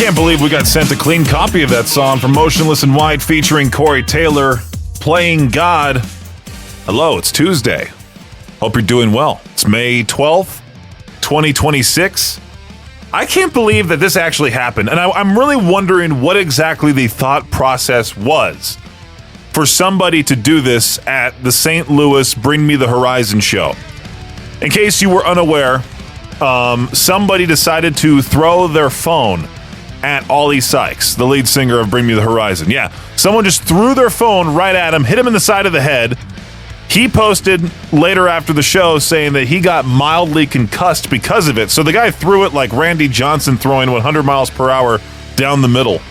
Can't believe we got sent a clean copy of that song from Motionless in White featuring Corey Taylor, Playing God. Hello, it's Tuesday. Hope you're doing well. It's May 12th, 2026. I can't believe that this actually happened, and I'm really wondering what exactly the thought process was for somebody to do this at the St. Louis Bring Me the Horizon show. In case you were unaware, somebody decided to throw their phone at Ollie Sykes, the lead singer of Bring Me the Horizon. Yeah, someone just threw their phone right at him, hit him in the side of the head. He posted later after the show saying that he got mildly concussed because of it. So the guy threw it like Randy Johnson throwing 100 miles per hour down the middle.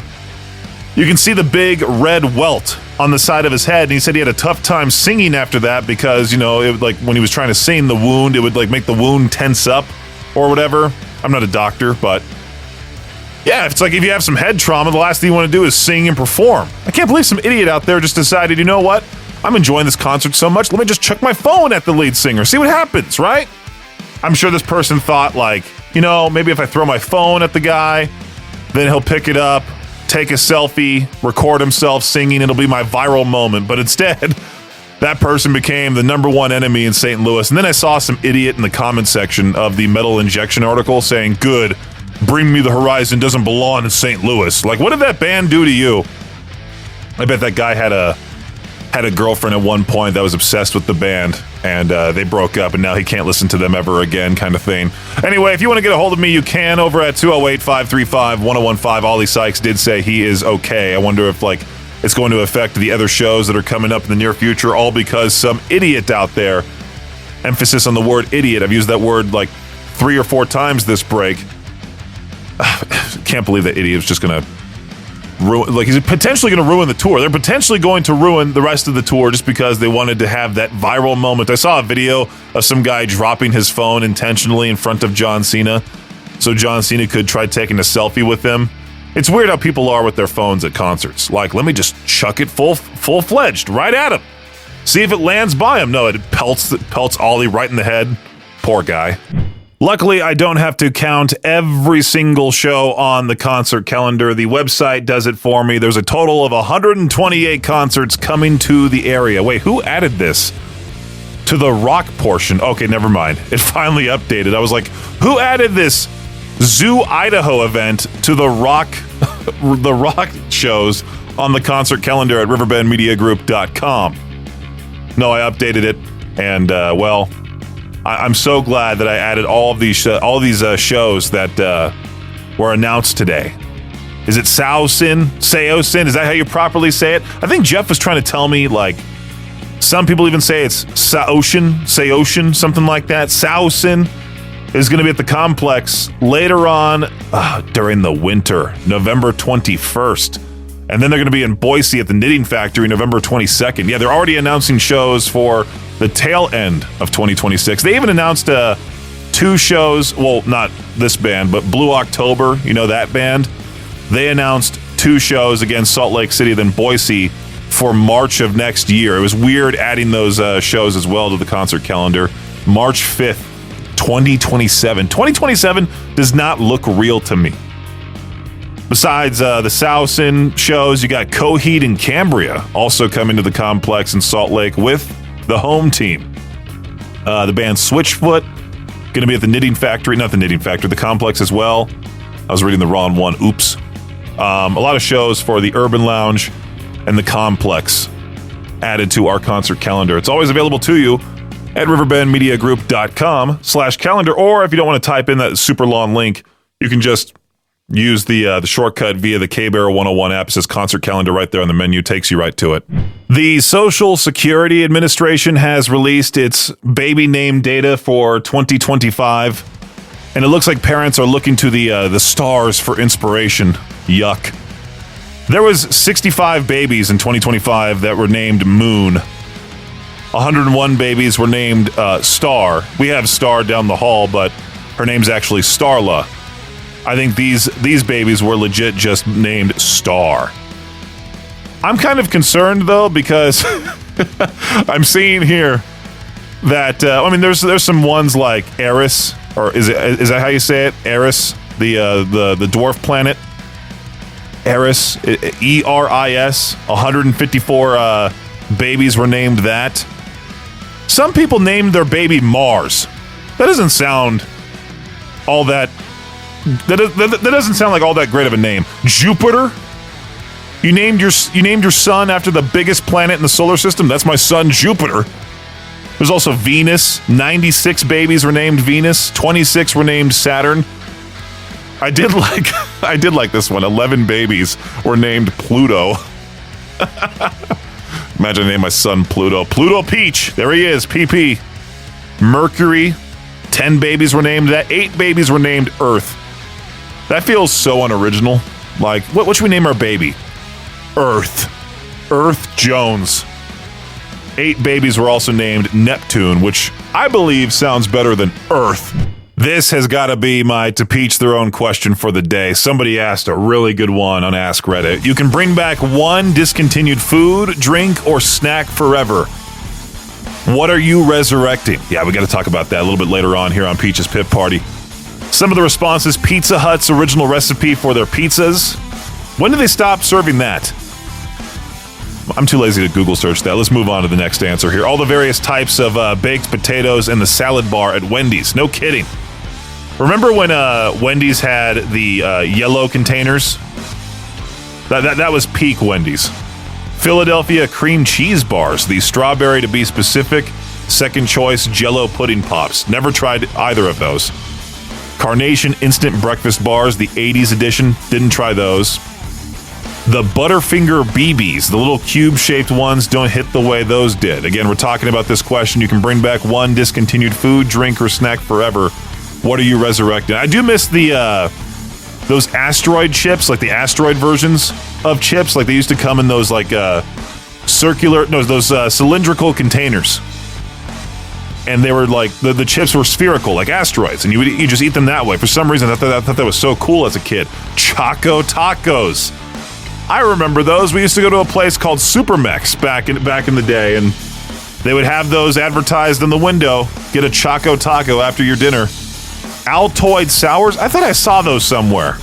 You can see the big red welt on the side of his head, and he said he had a tough time singing after that because, you know, it would, like when he was trying to sing the wound, it would like make the wound tense up or whatever. I'm not a doctor, but yeah, it's like if you have some head trauma, the last thing you want to do is sing and perform. I can't believe some idiot out there just decided, you know what? I'm enjoying this concert so much, let me just chuck my phone at the lead singer, see what happens, right? I'm sure this person thought, like, you know, maybe if I throw my phone at the guy, then he'll pick it up, take a selfie, record himself singing, it'll be my viral moment. But instead, that person became the number one enemy in St. Louis. And then I saw some idiot in the comment section of the Metal Injection article saying, good, Bring Me the Horizon doesn't belong in St. Louis. Like, what did that band do to you? I bet that guy had a girlfriend at one point that was obsessed with the band, and they broke up, and now he can't listen to them ever again, kind of thing. Anyway, if you want to get a hold of me, you can over at 208-535-1015. Ollie Sykes did say he is okay. I wonder if, like, it's going to affect the other shows that are coming up in the near future, all because some idiot out there, emphasis on the word idiot, I've used that word like 3 or 4 times this break. Can't believe that idiot is just going to ruin, like, he's potentially going to ruin the tour. They're potentially going to ruin the rest of the tour just because they wanted to have that viral moment. I saw a video of some guy dropping his phone intentionally in front of John Cena so John Cena could try taking a selfie with him. It's weird how people are with their phones at concerts. Like, let me just chuck it full-fledged right at him. See if it lands by him. No, it pelts Ollie right in the head. Poor guy. Luckily, I don't have to count every single show on the concert calendar. The website does it for me. There's a total of 128 concerts coming to the area. Wait, who added this to the rock portion? Okay, never mind. It finally updated. I was like, who added this Zoo Idaho event to the rock shows on the concert calendar at riverbendmediagroup.com? No, I updated it, and well, I'm so glad that I added all these shows that were announced today. Is it Saosin? Is that how you properly say it? I think Jeff was trying to tell me, like, some people even say it's Saosin, something like that. Saosin is going to be at the Complex later on during the winter, November 21st. And then they're going to be in Boise at the Knitting Factory November 22nd. Yeah, they're already announcing shows for the tail end of 2026. They even announced 2 shows. Well, not this band, but Blue October, you know that band? They announced 2 shows, again, Salt Lake City, then Boise, for March of next year. It was weird adding those shows as well to the concert calendar. March 5th, 2027. 2027 does not look real to me. Besides the Saosin shows, you got Coheed and Cambria also coming to the Complex in Salt Lake with the home team. The band Switchfoot going to be at the Knitting Factory, not the Knitting Factory, the Complex as well. I was reading the wrong one. Oops. A lot of shows for the Urban Lounge and the Complex added to our concert calendar. It's always available to you at riverbendmediagroup.com/calendar, or if you don't want to type in that super long link, you can just use the shortcut via the K-Bear 101 app. It says concert calendar right there on the menu, takes you right to it. The Social Security Administration has released its baby name data for 2025, and it looks like parents are looking to the stars for inspiration. Yuck. There was 65 babies in 2025 that were named Moon. 101 babies were named Star. We have Star down the hall, but her name's actually Starla. I think these babies were legit just named Star. I'm kind of concerned, though, because I'm seeing here that, I mean, there's some ones like Eris, or is that how you say it? Eris, the dwarf planet. Eris, E-R-I-S, 154 babies were named that. Some people named their baby Mars. That doesn't sound all that... That doesn't sound like all that great of a name. Jupiter? You named your son after the biggest planet in the solar system? That's my son, Jupiter. There's also Venus. 96 babies were named Venus. 26 were named Saturn. I did like this one. 11 babies were named Pluto. Imagine I named my son Pluto. Pluto Peach. There he is. PP. Mercury. 10 babies were named that. 8 babies were named Earth. That feels so unoriginal. Like, what should we name our baby? Earth. Earth Jones. 8 babies were also named Neptune, which I believe sounds better than Earth. This has got to be my to each their own question for the day. Somebody asked a really good one on Ask Reddit. You can bring back one discontinued food, drink, or snack forever. What are you resurrecting? Yeah, we got to talk about that a little bit later on here on Peach's Pit Party. Some of the responses: Pizza Hut's original recipe for their pizzas. When did they stop serving that? I'm too lazy to Google search that. Let's move on to the next answer here. All the various types of baked potatoes and the salad bar at Wendy's. No kidding. Remember when Wendy's had the yellow containers? That was peak Wendy's. Philadelphia cream cheese bars, the strawberry to be specific, second choice Jell-O pudding pops. Never tried either of those. Carnation instant breakfast bars, the 80s edition. Didn't try those. The Butterfinger BBs, the little cube-shaped ones, don't hit the way those did. Again, we're talking about this question. You can bring back one discontinued food, drink, or snack forever. What are you resurrecting? I do miss those asteroid chips, like the asteroid versions of chips. Like they used to come in those cylindrical containers. And they were like, the chips were spherical, like asteroids. And you just eat them that way. For some reason, I thought that was so cool as a kid. Choco Tacos. I remember those. We used to go to a place called Supermex back in the day, and they would have those advertised in the window. Get a Choco Taco after your dinner. Altoid Sours? I thought I saw those somewhere.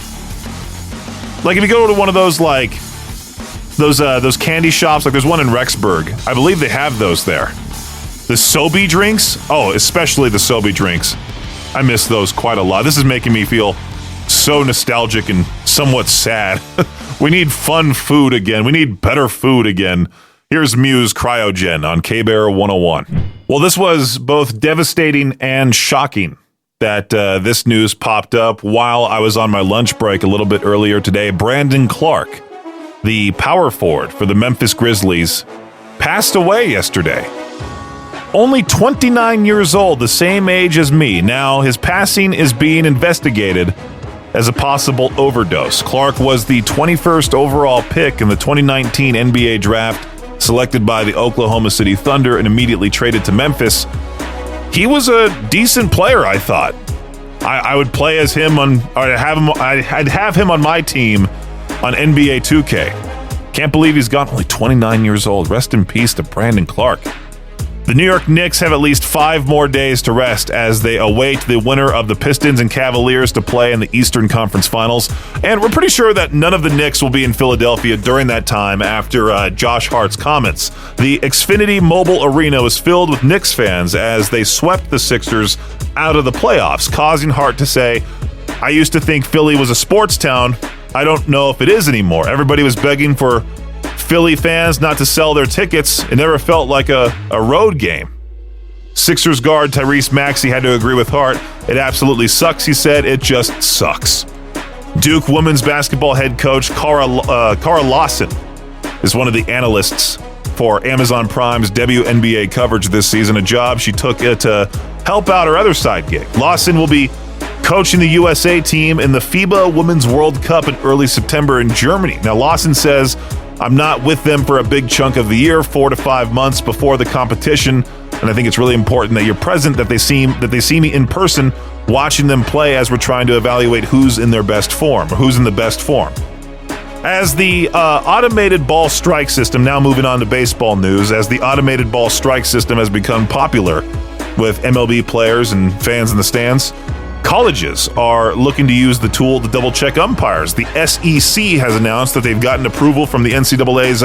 Like if you go to one of those those candy shops, like there's one in Rexburg. I believe they have those there. The Sobe drinks? Oh, especially the Sobe drinks. I miss those quite a lot. This is making me feel so nostalgic and somewhat sad. We need fun food again. We need better food again. Here's Muse Cryogen on K-Bear 101. Well, this was both devastating and shocking that this news popped up while I was on my lunch break a little bit earlier today. Brandon Clarke, the power forward for the Memphis Grizzlies, passed away yesterday. Only 29 years old, the same age as me. Now, his passing is being investigated as a possible overdose. Clarke was the 21st overall pick in the 2019 NBA draft, selected by the Oklahoma City Thunder and immediately traded to Memphis. He was a decent player, I thought. I would play as him I'd have him on my team on NBA 2K. Can't believe he's gone. Only 29 years old. Rest in peace to Brandon Clarke. The New York Knicks have at least 5 more days to rest as they await the winner of the Pistons and Cavaliers to play in the Eastern Conference Finals. And we're pretty sure that none of the Knicks will be in Philadelphia during that time after Josh Hart's comments. The Xfinity Mobile Arena was filled with Knicks fans as they swept the Sixers out of the playoffs, causing Hart to say, "I used to think Philly was a sports town. I don't know if it is anymore." Everybody was begging for Philly fans not to sell their tickets. It never felt like a road game. Sixers guard Tyrese Maxey had to agree with Hart. "It absolutely sucks," he said. "It just sucks." Duke women's basketball head coach Cara Lawson is one of the analysts for Amazon Prime's WNBA coverage this season, a job she took to help out her other side gig. Lawson will be coaching the USA team in the FIBA Women's World Cup in early September in Germany. Now, Lawson says, "I'm not with them for a big chunk of the year, 4 to 5 months before the competition, and I think it's really important that you're present, that they see me in person, watching them play as we're trying to evaluate who's in their best form, or who's in the best form." As the automated ball strike system, now moving on to baseball news, as the automated ball strike system has become popular with MLB players and fans in the stands, Colleges are looking to use the tool to double-check umpires. The SEC has announced that they've gotten approval from the NCAA's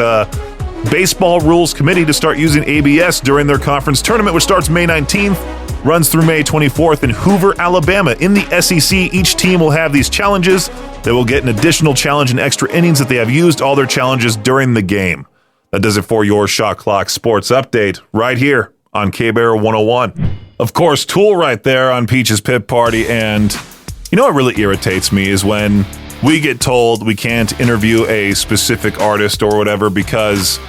Baseball Rules Committee to start using ABS during their conference tournament, which starts May 19th, runs through May 24th in Hoover, Alabama. In the SEC, each team will have these challenges. They will get an additional challenge in extra innings if they have used all their challenges during the game. That does it for your Shot Clock Sports Update right here on K-Bear 101. Of course, Tool right there on Peach's Pit Party. And you know what really irritates me is when we get told we can't interview a specific artist or whatever because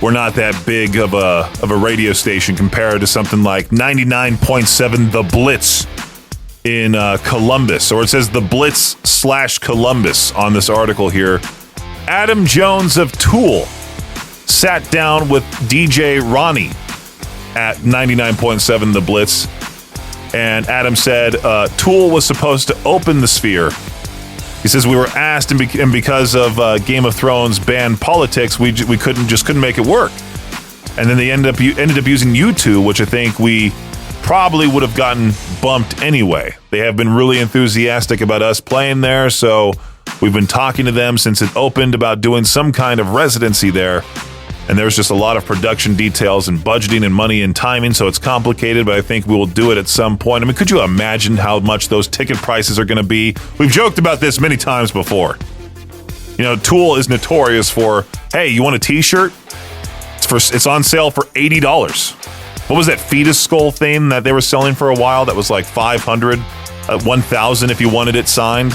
we're not that big of a radio station compared to something like 99.7 The Blitz in Columbus, or it says The Blitz / Columbus on this article here. Adam Jones of Tool sat down with DJ Ronnie at 99.7 The Blitz, and Adam said Tool was supposed to open the Sphere. He says we were asked, and because of Game of Thrones ban politics, we couldn't make it work. And then they ended up using U2, which I think we probably would have gotten bumped anyway. They have been really enthusiastic about us playing there, so we've been talking to them since it opened about doing some kind of residency there. And there's just a lot of production details and budgeting and money and timing, so it's complicated, but I think we will do it at some point. I mean, could you imagine how much those ticket prices are going to be? We've joked about this many times before. You know, Tool is notorious for, hey, you want a t-shirt? It's on sale for $80. What was that fetus skull thing that they were selling for a while that was like $500, $1,000 if you wanted it signed?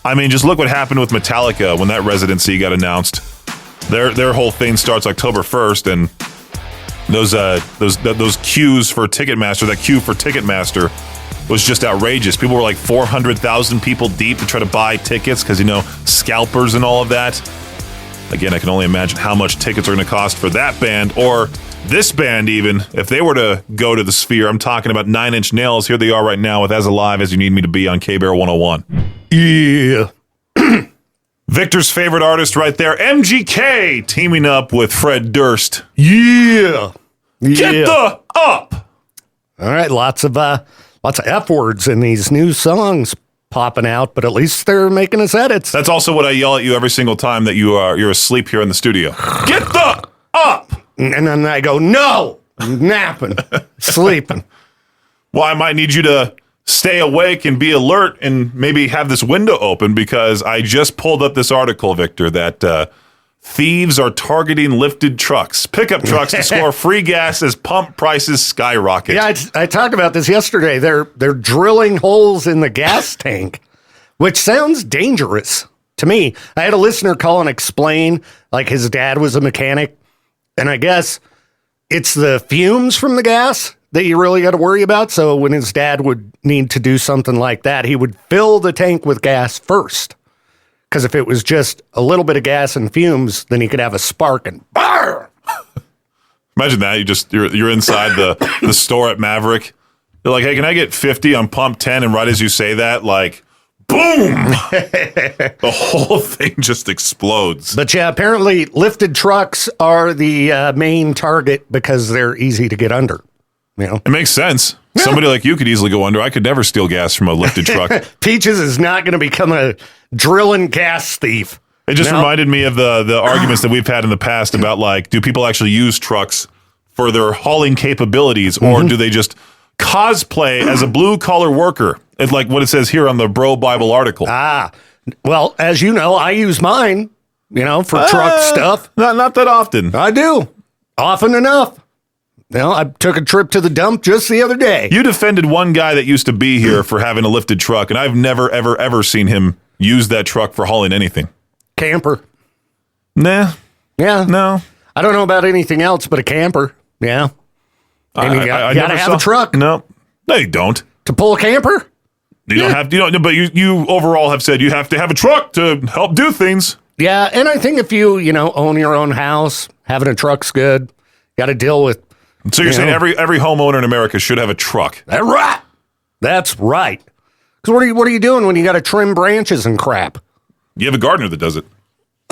I mean, just look what happened with Metallica when that residency got announced. Their whole thing starts October 1st, and those queues for Ticketmaster, that queue for Ticketmaster was just outrageous. People were like 400,000 people deep to try to buy tickets because, you know, scalpers and all of that. Again, I can only imagine how much tickets are going to cost for that band, or this band even, if they were to go to the Sphere. I'm talking about Nine Inch Nails. Here they are right now with As Alive As You Need Me to Be on K-Bear 101. Yeah. Victor's favorite artist right there, MGK, teaming up with Fred Durst. Yeah. Get the up. All right, lots of F words in these new songs popping out, but at least they're making us edits. That's also what I yell at you every single time that you're asleep here in the studio. Get the up. And then I go, no, I'm napping, sleeping. Well, I might need you to stay awake and be alert and maybe have this window open because I just pulled up this article, Victor, that thieves are targeting lifted trucks, pickup trucks to score free gas as pump prices skyrocket. Yeah, I talked about this yesterday. They're drilling holes in the gas tank, which sounds dangerous to me. I had a listener call and explain, like his dad was a mechanic, and I guess it's the fumes from the gas that you really got to worry about. So when his dad would need to do something like that, he would fill the tank with gas first. Because if it was just a little bit of gas and fumes, then he could have a spark and BAR! Imagine that. You're inside the store at Maverick. You're like, hey, can I get 50 on pump 10? And right as you say that, like, boom! The whole thing just explodes. But yeah, apparently lifted trucks are the main target because they're easy to get under. You know? It makes sense. Yeah. Somebody like you could easily go under. I could never steal gas from a lifted truck. Peaches is not going to become a drilling gas thief. It just reminded me of the arguments that we've had in the past about, like, do people actually use trucks for their hauling capabilities, or do they just cosplay as a blue-collar worker? It's like what it says here on the Bro Bible article. Well, as you know, I use mine, for truck stuff. Not that often. I do. Often enough. I took a trip to the dump just the other day. You defended one guy that used to be here for having a lifted truck, and I've never, ever, ever seen him use that truck for hauling anything. Camper. Nah. Yeah. No. I don't know about anything else but a camper. Yeah. And you got to have a truck. No, you don't. To pull a camper? You don't have, but you overall have said you have to have a truck to help do things. Yeah, and I think if you, own your own house, having a truck's good. Got to deal with. So you're saying every homeowner in America should have a truck? That's right. That's right. Because what are you doing when you got to trim branches and crap? You have a gardener that does it.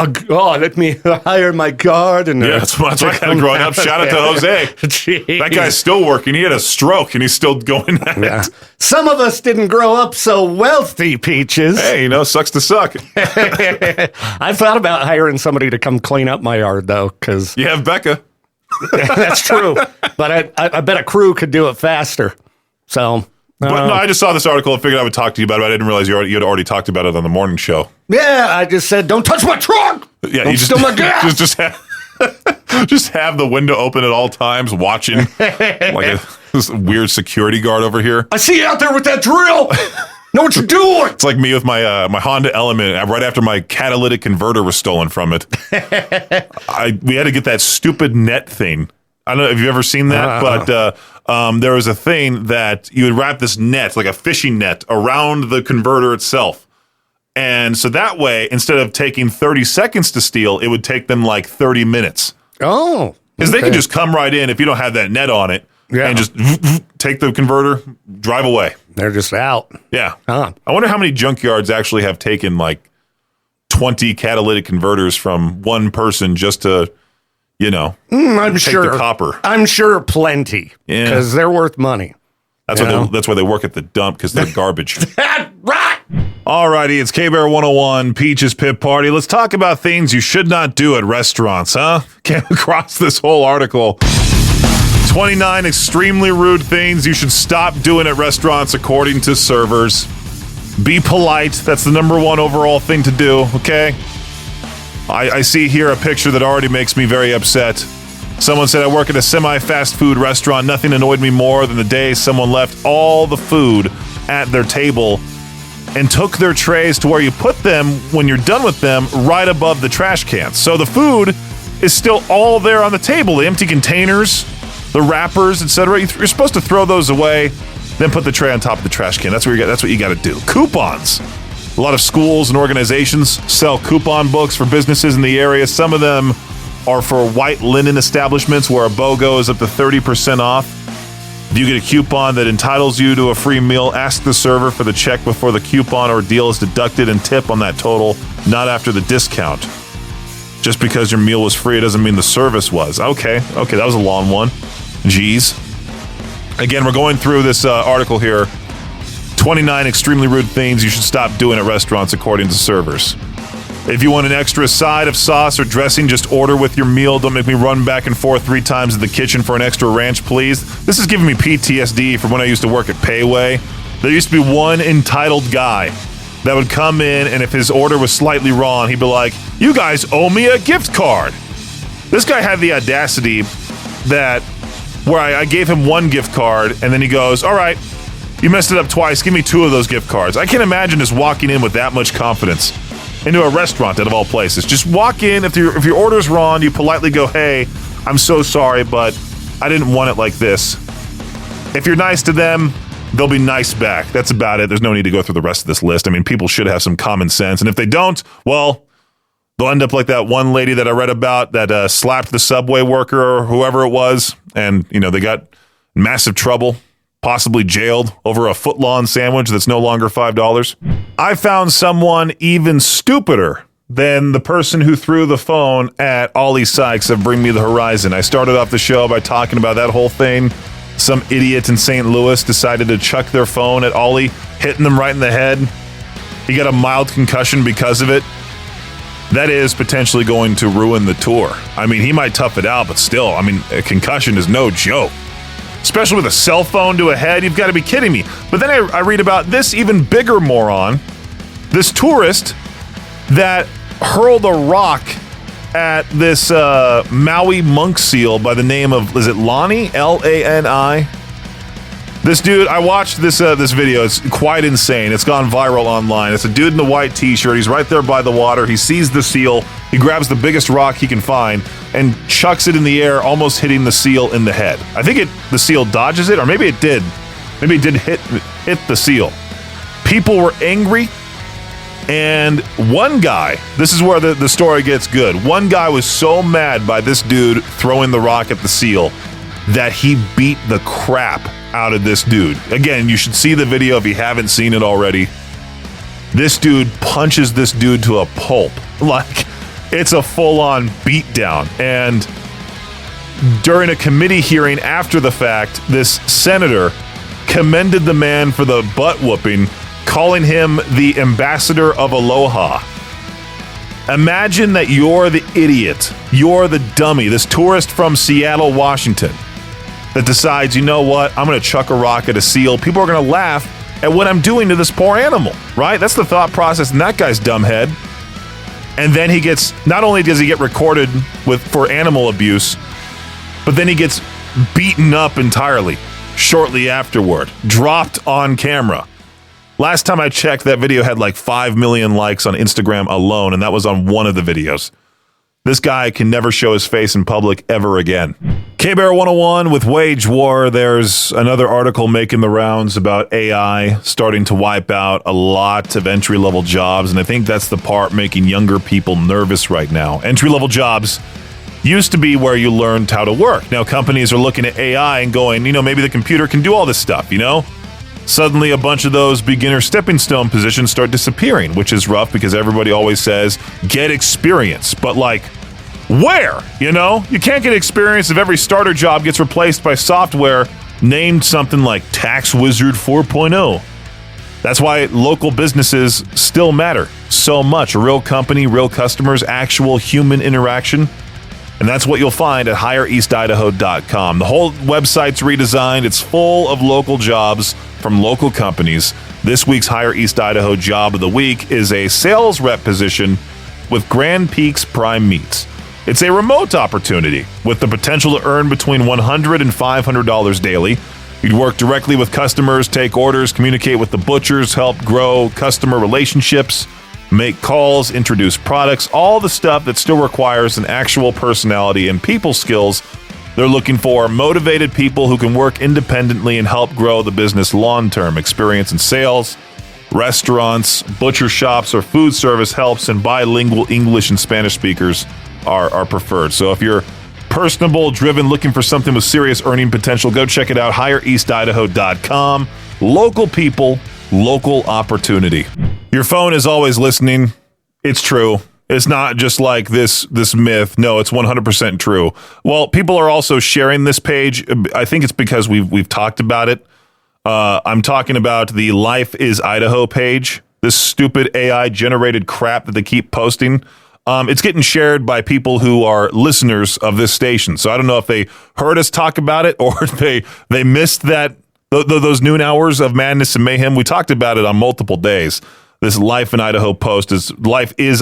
let me hire my gardener. Yeah, that's what I had growing up. Shout out to Jose. Jeez. That guy's still working. He had a stroke, and he's still going at Yeah. it. Some of us didn't grow up so wealthy, Peaches. Hey, sucks to suck. I thought about hiring somebody to come clean up my yard, though, because You have Becca. that's true. But I bet a crew could do it faster. So, But no, I just saw this article and figured I would talk to you about it. I didn't realize you had already talked about it on the morning show. yeah, I just said, don't touch my truck. Yeah, Don't you steal my gas. just have the window open at all times, watching like this weird security guard over here. I see you out there with that drill. Know what you're doing. It's like me with my my Honda Element. Right after my catalytic converter was stolen from it, we had to get that stupid net thing. I don't know if you've ever seen that, but there was a thing that you would wrap this net, like a fishing net, around the converter itself. And so that way, instead of taking 30 seconds to steal, it would take them like 30 minutes. Oh. Because they can just come right in if you don't have that net on it and just take the converter, drive away. They're just out. Yeah. Huh. I wonder how many junkyards actually have taken like 20 catalytic converters from one person just to, I'm take sure. the copper. I'm sure plenty. Yeah. Because they're worth money. That's why they work at the dump, because they're garbage. Right. Alrighty, it's K-Bear 101, Peach's Pit Party. Let's talk about things you should not do at restaurants, huh? Came across this whole article. 29 extremely rude things you should stop doing at restaurants according to servers. Be polite. That's the number one overall thing to do, okay? I see here a picture that already makes me very upset. Someone said, I work at a semi-fast food restaurant. Nothing annoyed me more than the day someone left all the food at their table and took their trays to where you put them when you're done with them right above the trash cans. So the food is still all there on the table. The empty containers, the wrappers, etc. You're supposed to throw those away, then put the tray on top of the trash can. That's what you got to do. Coupons. A lot of schools and organizations sell coupon books for businesses in the area. Some of them are for white linen establishments where a BOGO is up to 30% off. If you get a coupon that entitles you to a free meal, ask the server for the check before the coupon or deal is deducted and tip on that total, not after the discount. Just because your meal was free, it doesn't mean the service was. Okay, that was a long one. Jeez. Again, we're going through this article here. 29 extremely rude things you should stop doing at restaurants according to servers. If you want an extra side of sauce or dressing, just order with your meal. Don't make me run back and forth 3 times in the kitchen for an extra ranch, please. This is giving me PTSD from when I used to work at Payway. There used to be one entitled guy that would come in, and if his order was slightly wrong, he'd be like, you guys owe me a gift card. This guy had the audacity that where I gave him one gift card, and then he goes, all right, you messed it up twice. Give me 2 of those gift cards. I can't imagine just walking in with that much confidence into a restaurant out of all places. Just walk in. If your order's wrong, you politely go, hey, I'm so sorry, but I didn't want it like this. If you're nice to them, they'll be nice back. That's about it. There's no need to go through the rest of this list. I mean, people should have some common sense. And if they don't, well, they'll end up like that one lady that I read about that slapped the Subway worker or whoever it was. And, they got massive trouble. Possibly jailed over a footlong sandwich that's no longer $5. I found someone even stupider than the person who threw the phone at Ollie Sykes of Bring Me the Horizon. I started off the show by talking about that whole thing. Some idiot in St. Louis decided to chuck their phone at Ollie, hitting them right in the head. He got a mild concussion because of it. That is potentially going to ruin the tour. I mean, he might tough it out, but still, a concussion is no joke. Especially with a cell phone to a head, you've got to be kidding me. But then I read about this even bigger moron, this tourist that hurled a rock at this Maui monk seal by the name of, is it Lani? Lani? This dude, I watched this video. It's quite insane. It's gone viral online. It's a dude in the white t-shirt. He's right there by the water. He sees the seal. He grabs the biggest rock he can find and chucks it in the air, almost hitting the seal in the head. I think the seal dodges it, or maybe it did. Maybe it did hit the seal. People were angry, and one guy, this is where the story gets good. One guy was so mad by this dude throwing the rock at the seal that he beat the crap out of this dude. Again, you should see the video if you haven't seen it already. This dude punches this dude to a pulp. Like, It's a full-on beatdown. And during a committee hearing after the fact, this senator commended the man for the butt-whooping, calling him the ambassador of aloha. Imagine that you're the idiot, you're the dummy, this tourist from Seattle, Washington, that decides, you know what, I'm going to chuck a rock at a seal. People are going to laugh at what I'm doing to this poor animal, right? That's the thought process in that guy's dumb head. And then he gets, not only does he get recorded for animal abuse, but then he gets beaten up entirely shortly afterward, dropped on camera. Last time I checked, that video had like 5 million likes on Instagram alone, and that was on one of the videos. This guy can never show his face in public ever again. K-Bear 101 with Wage War. There's another article making the rounds about AI starting to wipe out a lot of entry-level jobs, and I think that's the part making younger people nervous right now. Entry-level jobs used to be where you learned how to work. Now companies are looking at AI and going, maybe the computer can do all this stuff, Suddenly, a bunch of those beginner stepping stone positions start disappearing, which is rough because everybody always says, get experience. But where? You can't get experience if every starter job gets replaced by software named something like Tax Wizard 4.0. That's why local businesses still matter so much. A real company, real customers, actual human interaction. And that's what you'll find at HireEastIdaho.com. The whole website's redesigned. It's full of local jobs from local companies. This week's Hire East Idaho Job of the Week is a sales rep position with Grand Peaks Prime Meats. It's a remote opportunity with the potential to earn between $100 and $500 daily. You'd work directly with customers, take orders, communicate with the butchers, help grow customer relationships, make calls, introduce products, all the stuff that still requires an actual personality and people skills. They're looking for motivated people who can work independently and help grow the business long-term. Experience in sales, restaurants, butcher shops, or food service helps, and bilingual English and Spanish speakers are preferred. So if you're personable, driven, looking for something with serious earning potential, go check it out, HireEastIdaho.com. Local people, local opportunity. Your phone is always listening. It's true. It's not just like this myth. No, it's 100% true. Well, people are also sharing this page. I think it's because we've talked about it. I'm talking about the Life is Idaho page. This stupid AI generated crap that they keep posting. It's getting shared by people who are listeners of this station. So I don't know if they heard us talk about it or they missed that those noon hours of madness and mayhem. We talked about it on multiple days. This Life is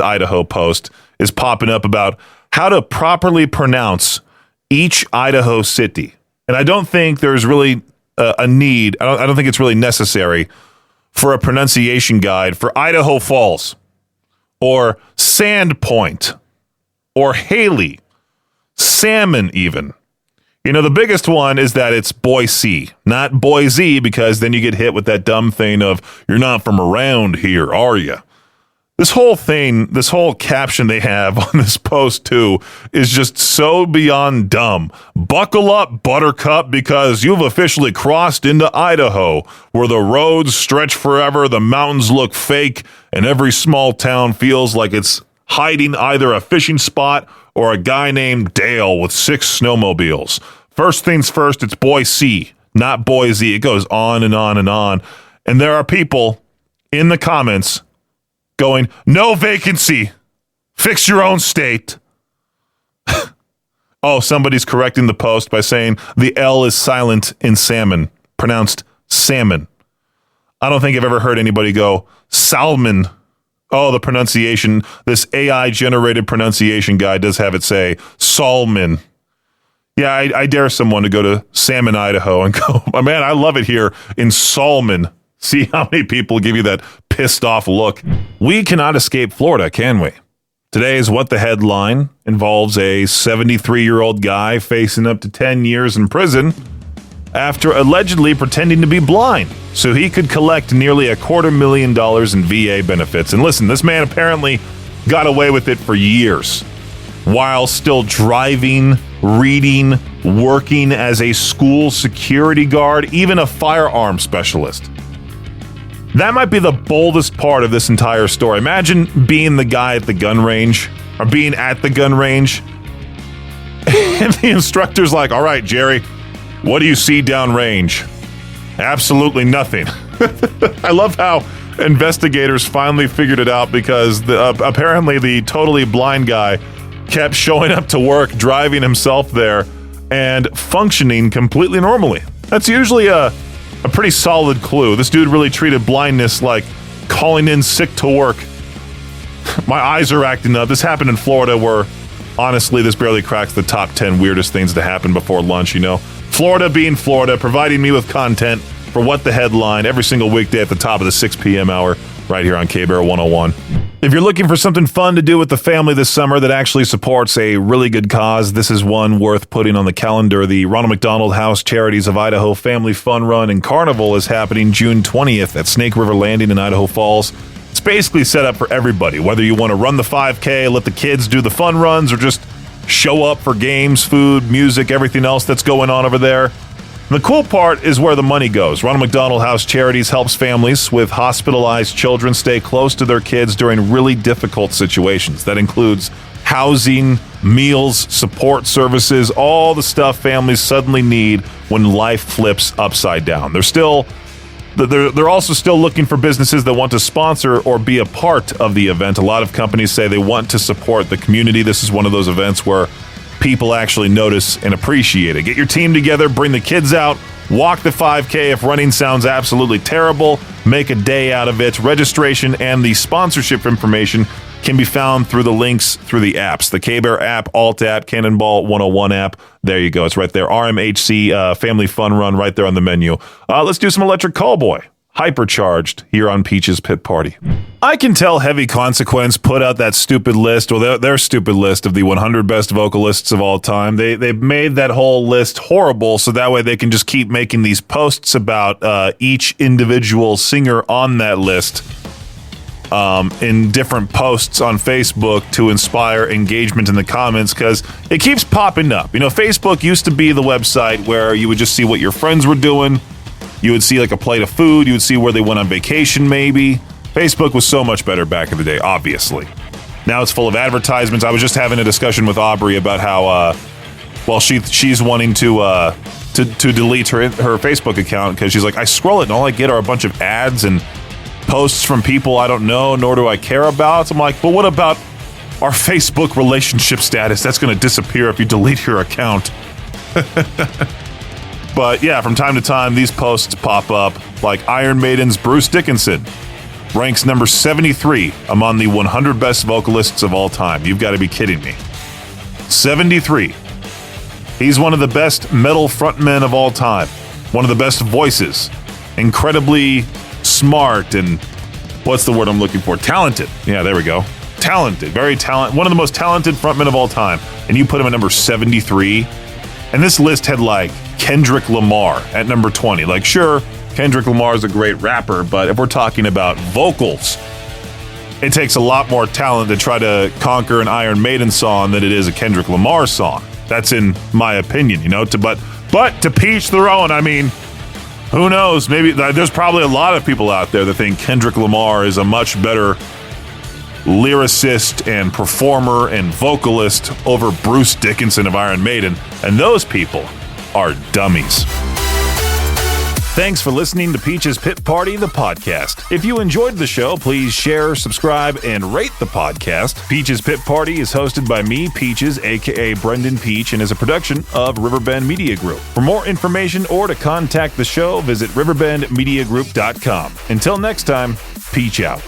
Idaho post is popping up about how to properly pronounce each Idaho city. And I don't think there's really a need. I don't think it's really necessary for a pronunciation guide for Idaho Falls or Sandpoint or Haley, Salmon even. The biggest one is that it's Boise, not Boise, because then you get hit with that dumb thing of, you're not from around here, are you? This whole thing, this whole caption they have on this post, too, is just so beyond dumb. Buckle up, Buttercup, because you've officially crossed into Idaho, where the roads stretch forever, the mountains look fake, and every small town feels like it's hiding either a fishing spot or a guy named Dale with 6 snowmobiles. First things first, it's Boise, not Boise. It goes on and on and on. And there are people in the comments going, no vacancy. Fix your own state. Oh, somebody's correcting the post by saying the L is silent in salmon, pronounced salmon. I don't think I've ever heard anybody go, salmon. Oh, the pronunciation. This AI-generated pronunciation guide does have it say Salmon. Yeah, I dare someone to go to Salmon, Idaho and go, oh, man, I love it here in Salmon. See how many people give you that pissed off look. We cannot escape Florida, can we? Today's What the Headline involves a 73-year-old guy facing up to 10 years in prison after allegedly pretending to be blind so he could collect nearly $250,000 in VA benefits. And listen, this man apparently got away with it for years while still driving, reading, working as a school security guard, even a firearm specialist. That might be the boldest part of this entire story. Imagine being the guy at the gun range are being at the gun range. And the instructor's like, all right, Jerry, what do you see downrange? Absolutely nothing. I love how investigators finally figured it out because apparently the totally blind guy kept showing up to work, driving himself there, and functioning completely normally. That's usually a pretty solid clue. This dude really treated blindness like calling in sick to work. My eyes are acting up. This happened in Florida where, honestly, this barely cracks the top 10 weirdest things to happen before lunch, you know? Florida being Florida, providing me with content for What the Headline every single weekday at the top of the 6 p.m. hour right here on KBEAR 101. If you're looking for something fun to do with the family this summer that actually supports a really good cause, this is one worth putting on the calendar. The Ronald McDonald House Charities of Idaho Family Fun Run and Carnival is happening June 20th at Snake River Landing in Idaho Falls. It's basically set up for everybody, whether you want to run the 5K, let the kids do the fun runs, or just show up for games, food, music, everything else that's going on over there. The cool part is where the money goes. Ronald McDonald House Charities helps families with hospitalized children stay close to their kids during really difficult situations. That includes housing, meals, support services, all the stuff families suddenly need when life flips upside down. They're also still looking for businesses that want to sponsor or be a part of the event. A lot of companies say they want to support the community. This is one of those events where people actually notice and appreciate it. Get your team together, bring the kids out, walk the 5K if running sounds absolutely terrible, make a day out of it. Registration and the sponsorship information can be found through the links through the apps. The KBEAR app, Alt app, Cannonball 101 app. There you go. It's right there. RMHC Family Fun Run right there on the menu. Let's do some Electric Callboy. Hypercharged here on Peach's Pit Party. I can tell Heavy Consequence put out that stupid list, or their stupid list of the 100 best vocalists of all time. They've made that whole list horrible, so that way they can just keep making these posts about each individual singer on that list in different posts on Facebook to inspire engagement in the comments, because it keeps popping up. You know, Facebook used to be the website where you would just see what your friends were doing. You would see like a plate of food. You would see where they went on vacation, maybe. Facebook was so much better back in the day, obviously. Now it's full of advertisements. I was just having a discussion with Aubrey about how, she's wanting to delete her Facebook account because she's like, I scroll it and all I get are a bunch of ads and posts from people I don't know, nor do I care about. So I'm like, but what about our Facebook relationship status? That's going to disappear if you delete your account. But yeah, from time to time, these posts pop up, like Iron Maiden's Bruce Dickinson ranks number 73 among the 100 best vocalists of all time. You've got to be kidding me. 73. He's one of the best metal frontmen of all time. One of the best voices. Incredibly smart and, what's the word I'm looking for? Talented. Yeah, there we go. Talented. Very talented. One of the most talented frontmen of all time. And you put him at number 73. And this list had like Kendrick Lamar at number 20. Like, sure, Kendrick Lamar is a great rapper, but if we're talking about vocals, it takes a lot more talent to try to conquer an Iron Maiden song than it is a Kendrick Lamar song. That's in my opinion, you know. But to Peach their own, I mean, who knows? Maybe there's probably a lot of people out there that think Kendrick Lamar is a much better lyricist and performer and vocalist over Bruce Dickinson of Iron Maiden, and those people are dummies. Thanks for listening to Peach's Pit Party, the podcast. If you enjoyed the show, please share, subscribe, and rate the podcast. Peach's Pit Party is hosted by me, Peaches, aka Brendan Peach, and is a production of Riverbend Media Group. For more information or to contact the show, visit riverbendmediagroup.com. Until next time, Peach out.